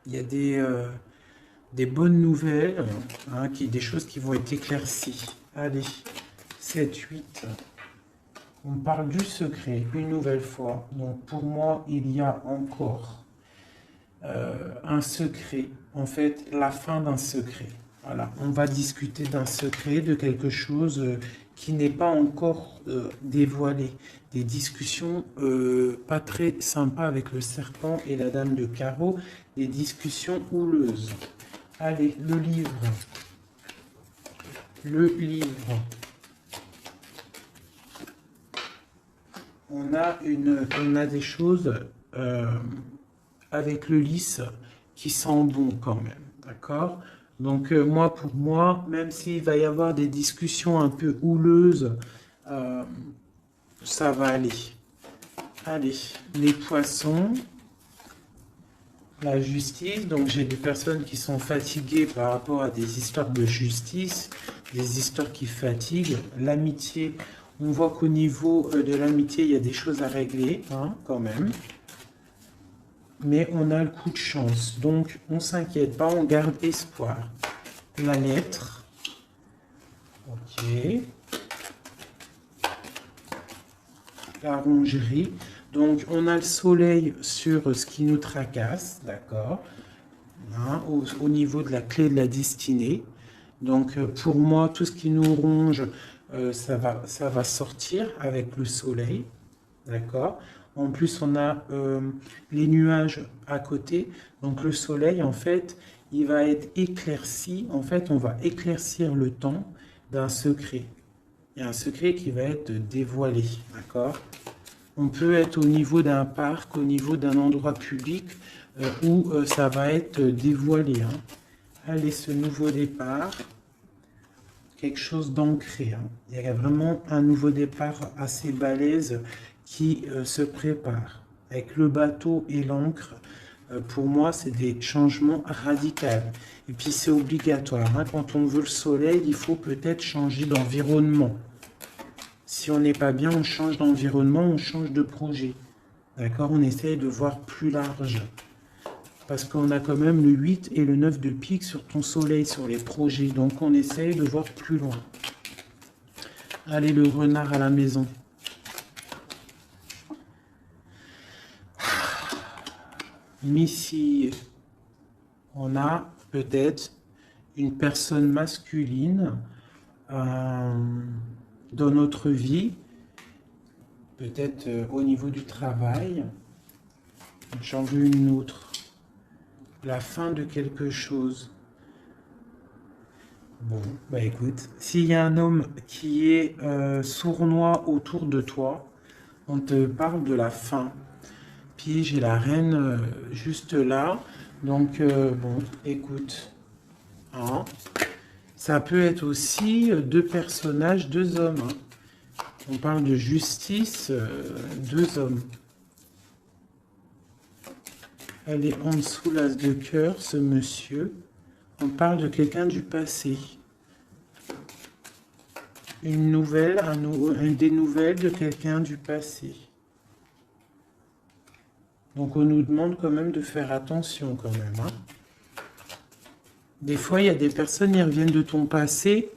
Il y a des bonnes nouvelles, hein, des choses qui vont être éclaircies. Allez, 7, 8. On parle du secret, une nouvelle fois. Donc pour moi, il y a encore un secret. En fait, la fin d'un secret. Voilà, on va discuter d'un secret, de quelque chose qui n'est pas encore dévoilé. Des discussions pas très sympas avec le serpent et la dame de carreau. Des discussions houleuses. Allez, le livre. Le livre. On a des choses avec le lys qui sent bon quand même, d'accord? Donc moi, pour moi, même s'il va y avoir des discussions un peu houleuses, ça va aller. Allez, les poissons, la justice. Donc j'ai des personnes qui sont fatiguées par rapport à des histoires de justice, des histoires qui fatiguent. L'amitié, on voit qu'au niveau de l'amitié, il y a des choses à régler, hein, quand même. Mais on a le coup de chance. Donc, on ne s'inquiète pas, on garde espoir. La lettre. Ok. La rongerie. Donc, on a le soleil sur ce qui nous tracasse, d'accord, hein, au niveau de la clé de la destinée. Donc, pour moi, tout ce qui nous ronge, ça va sortir avec le soleil, d'accord. En plus, on a les nuages à côté. Donc, le soleil, en fait, il va être éclairci. En fait, on va éclaircir le temps d'un secret. Il y a un secret qui va être dévoilé, d'accord? On peut être au niveau d'un parc, au niveau d'un endroit public où ça va être dévoilé. Hein. Allez, ce nouveau départ, quelque chose d'ancré. Hein. Il y a vraiment un nouveau départ assez balèze qui se prépare. Avec le bateau et l'encre, pour moi, c'est des changements radicaux. Et puis, c'est obligatoire. Hein. Quand on veut le soleil, il faut peut-être changer d'environnement. Si on n'est pas bien, on change d'environnement, on change de projet. D'accord? On essaye de voir plus large. Parce qu'on a quand même le 8 et le 9 de pique sur ton soleil, sur les projets. Donc, on essaye de voir plus loin. Allez, le renard à la maison. Missy, on a peut-être une personne masculine dans notre vie, peut-être au niveau du travail. J'en veux une autre. La fin de quelque chose. Bon, bah écoute, s'il y a un homme qui est sournois autour de toi, on te parle de la fin. Puis j'ai la reine juste là. Donc, bon, écoute. Hein. Ça peut être aussi deux personnages, deux hommes. Hein. On parle de justice, deux hommes. Elle est en dessous l'as de cœur, ce monsieur. On parle de quelqu'un du passé. Une nouvelle, des nouvelles de quelqu'un du passé. Donc on nous demande quand même de faire attention quand même. Hein. Des fois, il y a des personnes qui reviennent de ton passé,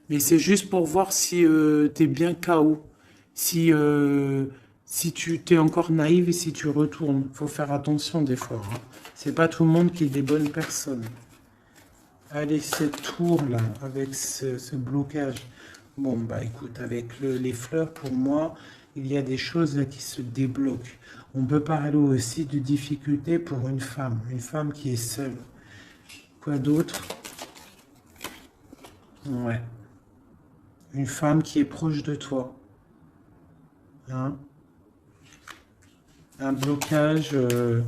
mais c'est juste pour voir si tu es bien KO. Si tu t'es encore naïve et si tu retournes. Il faut faire attention des fois. Hein. C'est pas tout le monde qui est des bonnes personnes. Allez, cette tour-là, avec ce blocage. Bon, bah écoute, avec les fleurs, pour moi, il y a des choses là qui se débloquent. On peut parler aussi de difficultés pour une femme qui est seule. Quoi d'autre? Ouais. Une femme qui est proche de toi. Hein? Un blocage, ouais,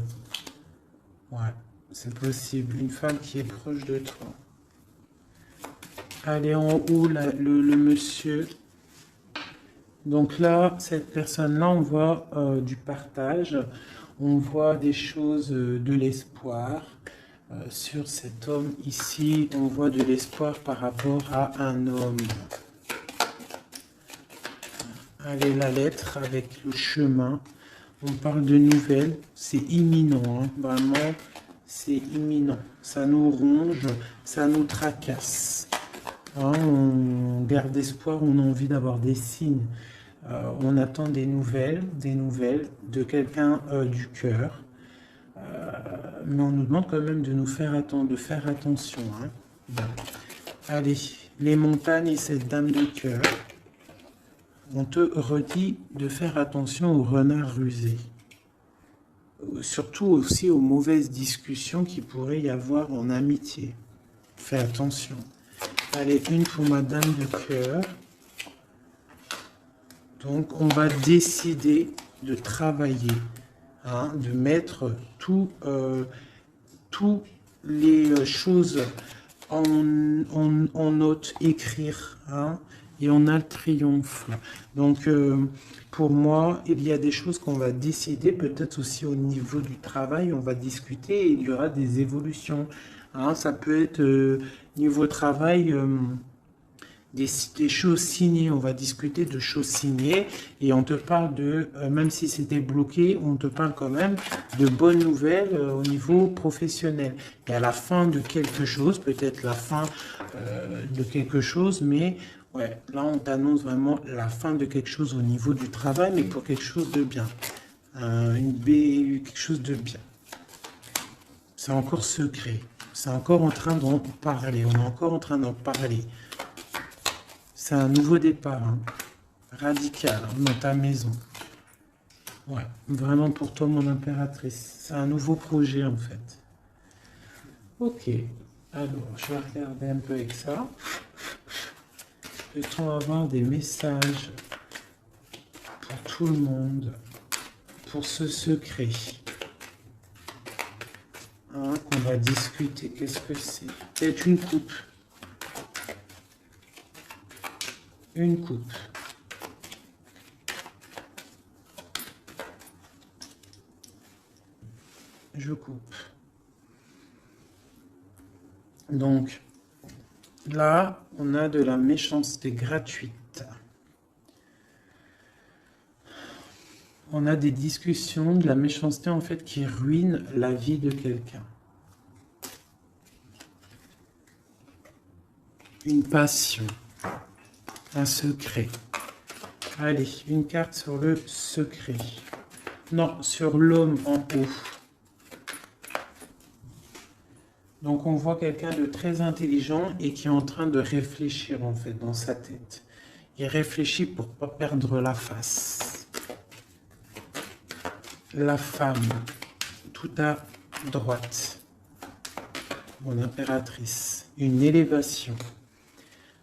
c'est possible. Une femme qui est proche de toi. Allez, en haut, le monsieur. Donc là, cette personne-là, on voit du partage. On voit des choses, de l'espoir. Sur cet homme ici, on voit de l'espoir par rapport à un homme. Allez, la lettre avec le chemin. On parle de nouvelles. C'est imminent, hein. Vraiment, c'est imminent. Ça nous ronge, ça nous tracasse. Hein, on garde espoir, on a envie d'avoir des signes. On attend des nouvelles de quelqu'un du cœur. Mais on nous demande quand même de nous faire attendre, de faire attention. Hein. Bon. Allez, les montagnes et cette dame de cœur. On te redit de faire attention aux renards rusés. Surtout aussi aux mauvaises discussions qu'il pourrait y avoir en amitié. Fais attention. Allez, une pour ma dame de cœur. Donc, on va décider de travailler, hein, de mettre toutes les choses en note, écrire, hein, et on a le triomphe. Donc, pour moi, il y a des choses qu'on va décider, peut-être aussi au niveau du travail, on va discuter et il y aura des évolutions. Hein, ça peut être niveau travail, des choses signées, on va discuter de choses signées et on te parle de, même si c'était bloqué, on te parle quand même de bonnes nouvelles au niveau professionnel. Et à la fin de quelque chose, peut-être la fin de quelque chose, mais ouais, là on t'annonce vraiment la fin de quelque chose au niveau du travail, mais pour quelque chose de bien. Quelque chose de bien. C'est encore secret. C'est encore en train d'en parler. On est encore en train d'en parler. C'est un nouveau départ, hein, radical, hein, dans ta maison. Ouais, vraiment pour toi, mon impératrice. C'est un nouveau projet, en fait. Ok, alors, je vais regarder un peu avec ça. Peut-on avoir des messages pour tout le monde, pour ce secret, hein, qu'on va discuter? Qu'est-ce que c'est? Peut-être une coupe. Une coupe. Je coupe. Donc, là, on a de la méchanceté gratuite. On a des discussions, de la méchanceté, en fait, qui ruine la vie de quelqu'un. Une passion. Un secret. Allez, une carte sur le secret. Non, sur l'homme en haut. Donc on voit quelqu'un de très intelligent et qui est en train de réfléchir en fait dans sa tête. Il réfléchit pour ne pas perdre la face. La femme, tout à droite. Mon impératrice. Une élévation.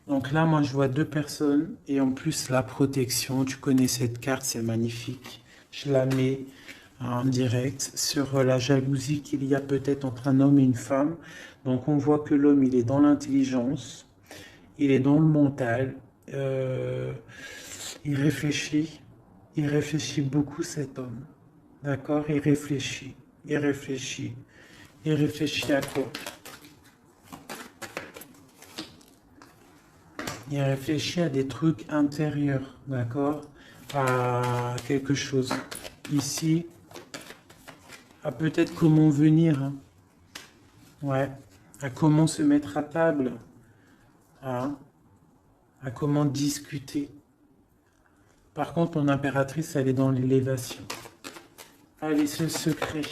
Donc là, moi, je vois deux personnes et en plus, la protection. Tu connais cette carte, c'est magnifique. Je la mets en direct sur la jalousie qu'il y a peut-être entre un homme et une femme. Donc, on voit que l'homme, il est dans l'intelligence, il est dans le mental, il réfléchit beaucoup, cet homme. D'accord? Il réfléchit à quoi? Il réfléchit à des trucs intérieurs, d'accord? À quelque chose. Ici, à peut-être comment venir. Hein. Ouais. À comment se mettre à table. Hein. À comment discuter. Par contre, mon impératrice, elle est dans l'élévation. Allez, ce secret.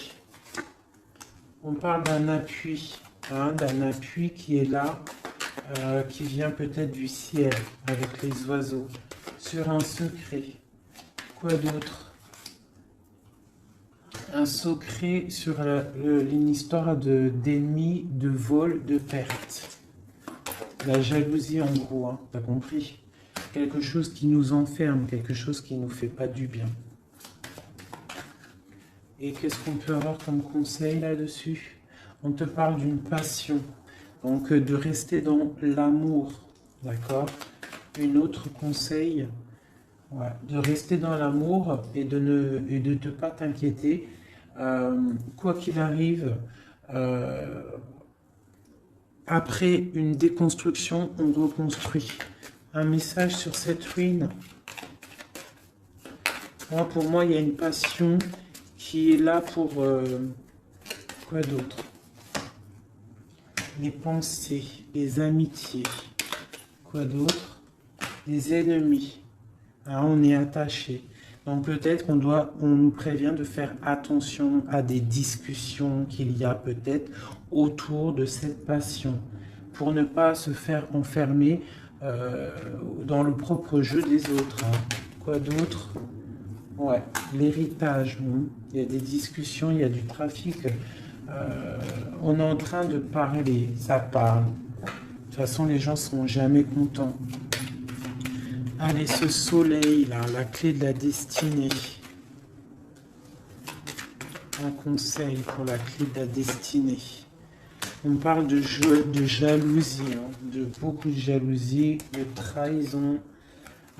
On parle d'un appui. Hein, d'un appui qui est là. Qui vient peut-être du ciel avec les oiseaux, sur un secret. Quoi d'autre? Un secret sur une histoire d'ennemis, de vol, de perte. La jalousie en gros, hein, t'as compris? Quelque chose qui nous enferme, quelque chose qui nous fait pas du bien. Et qu'est-ce qu'on peut avoir comme conseil là-dessus? On te parle d'une passion, donc de rester dans l'amour, d'accord? Une autre conseil, ouais, de rester dans l'amour et de ne pas t'inquiéter. Quoi qu'il arrive, euh, après une déconstruction, on reconstruit. Un message sur cette ruine. Moi, pour moi, il y a une passion qui est là pour... quoi d'autre? Les pensées, les amitiés. Quoi d'autre? Les ennemis. Hein, on est attaché. Donc peut-être on nous prévient de faire attention à des discussions qu'il y a peut-être autour de cette passion, pour ne pas se faire enfermer dans le propre jeu des autres. Hein. Quoi d'autre? Ouais, l'héritage. Il y a des discussions, il y a du trafic. On est en train de parler, ça parle. De toute façon, les gens ne sont jamais contents. Allez, ce soleil là, la clé de la destinée. Un conseil pour la clé de la destinée. On parle de jalousie, hein, de beaucoup de jalousie, de trahison,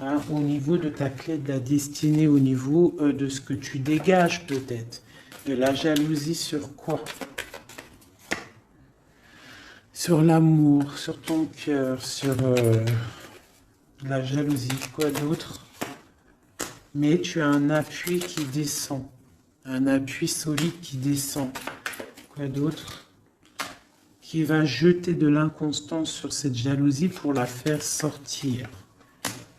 hein, au niveau de ta clé de la destinée, au niveau de ce que tu dégages peut-être. De la jalousie sur quoi? Sur l'amour, sur ton cœur, sur la jalousie, quoi d'autre? Mais tu as un appui qui descend, un appui solide qui descend. Quoi d'autre? Qui va jeter de l'inconstance sur cette jalousie pour la faire sortir.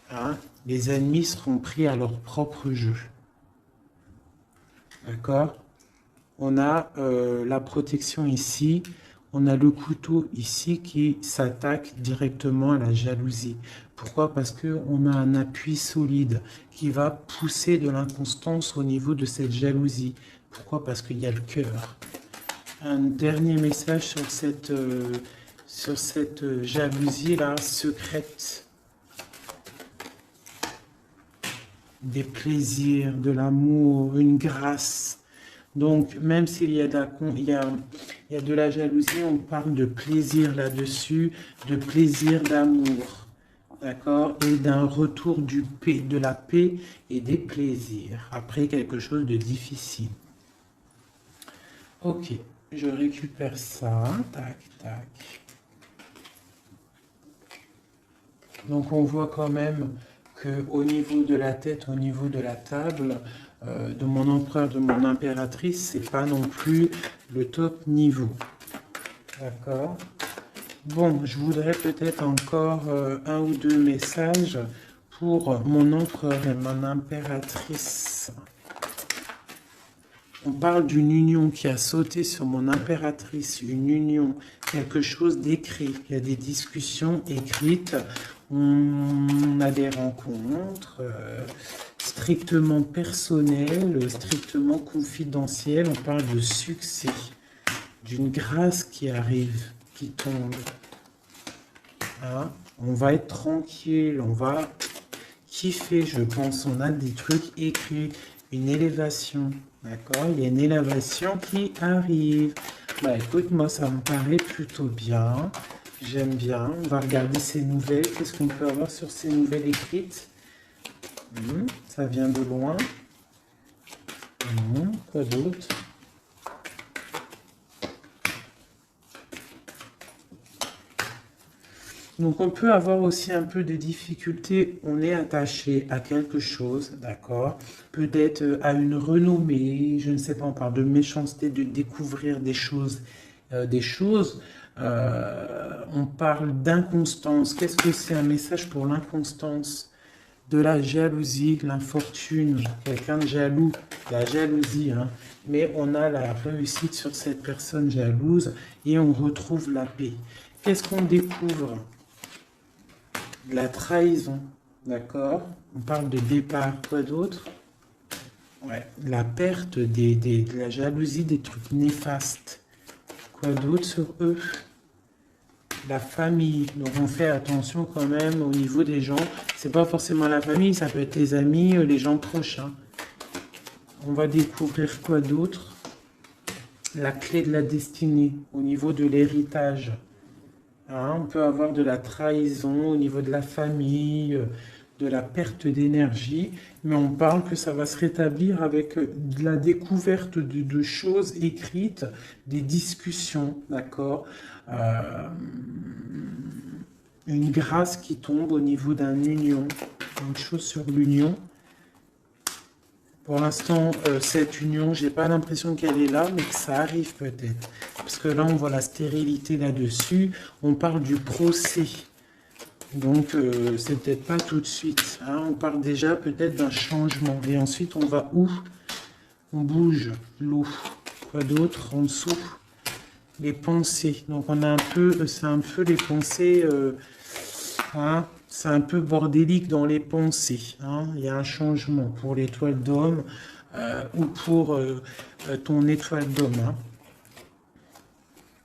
Hein? Les ennemis seront pris à leur propre jeu. D'accord? On a la protection ici. On a le couteau ici qui s'attaque directement à la jalousie. Pourquoi? Parce qu'on a un appui solide qui va pousser de l'inconstance au niveau de cette jalousie. Pourquoi? Parce qu'il y a le cœur. Un dernier message sur cette jalousie-là secrète. Des plaisirs, de l'amour, une grâce. Donc, même s'il y a il y a de la jalousie, on parle de plaisir là-dessus, de plaisir d'amour, d'accord? Et d'un retour de la paix et des plaisirs, après quelque chose de difficile. Ok, je récupère ça, tac, tac. Donc, on voit quand même qu'au niveau de la tête, au niveau de la table, de mon empereur, de mon impératrice, c'est pas non plus le top niveau. D'accord? Bon, je voudrais peut-être encore un ou deux messages pour mon empereur et mon impératrice. On parle d'une union qui a sauté sur mon impératrice, une union, quelque chose d'écrit. Il y a des discussions écrites, on a des rencontres strictement personnelles, strictement confidentielles. On parle de succès, d'une grâce qui arrive, qui tombe. Hein? On va être tranquille, on va kiffer, je pense. On a des trucs écrits, une élévation. D'accord, il y a une élévation qui arrive. Bah écoute, moi ça me paraît plutôt bien. J'aime bien. On va regarder ces nouvelles. Qu'est-ce qu'on peut avoir sur ces nouvelles écrites? Ça vient de loin. Quoi d'autre? Donc on peut avoir aussi un peu de difficultés, on est attaché à quelque chose, d'accord? Peut-être à une renommée, je ne sais pas, on parle de méchanceté, de découvrir des choses. On parle d'inconstance. Qu'est-ce que c'est un message pour l'inconstance? De la jalousie, l'infortune, quelqu'un de jaloux, la jalousie, hein? Mais on a la réussite sur cette personne jalouse et on retrouve la paix. Qu'est-ce qu'on découvre? La trahison, d'accord? On parle de départ, quoi d'autre? Ouais, la perte de la jalousie, des trucs néfastes. Quoi d'autre sur eux? La famille, donc on fait attention quand même au niveau des gens. C'est pas forcément la famille, ça peut être les amis, les gens proches. Hein. On va découvrir quoi d'autre? La clé de la destinée au niveau de l'héritage. Hein, on peut avoir de la trahison au niveau de la famille, de la perte d'énergie, mais on parle que ça va se rétablir avec de la découverte de choses écrites, des discussions, d'accord? Euh, une grâce qui tombe au niveau d'un union, une chose sur l'union. Pour l'instant, cette union, j'ai pas l'impression qu'elle est là, mais que ça arrive peut-être. Parce que là, on voit la stérilité là-dessus. On parle du procès. Donc, c'est peut-être pas tout de suite. Hein. On parle déjà peut-être d'un changement. Et ensuite, on va où? On bouge l'eau. Quoi d'autre en dessous? Les pensées. Donc, on a un peu, c'est un peu les pensées. Hein, c'est un peu bordélique dans les pensées. Hein. Il y a un changement pour l'étoile d'homme ou pour ton étoile d'homme. Hein.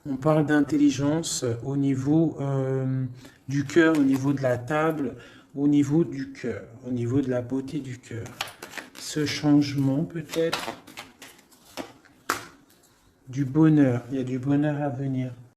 On parle d'intelligence au niveau du cœur, au niveau de la table, au niveau du cœur, au niveau de la beauté du cœur. Ce changement peut-être du bonheur. Il y a du bonheur à venir.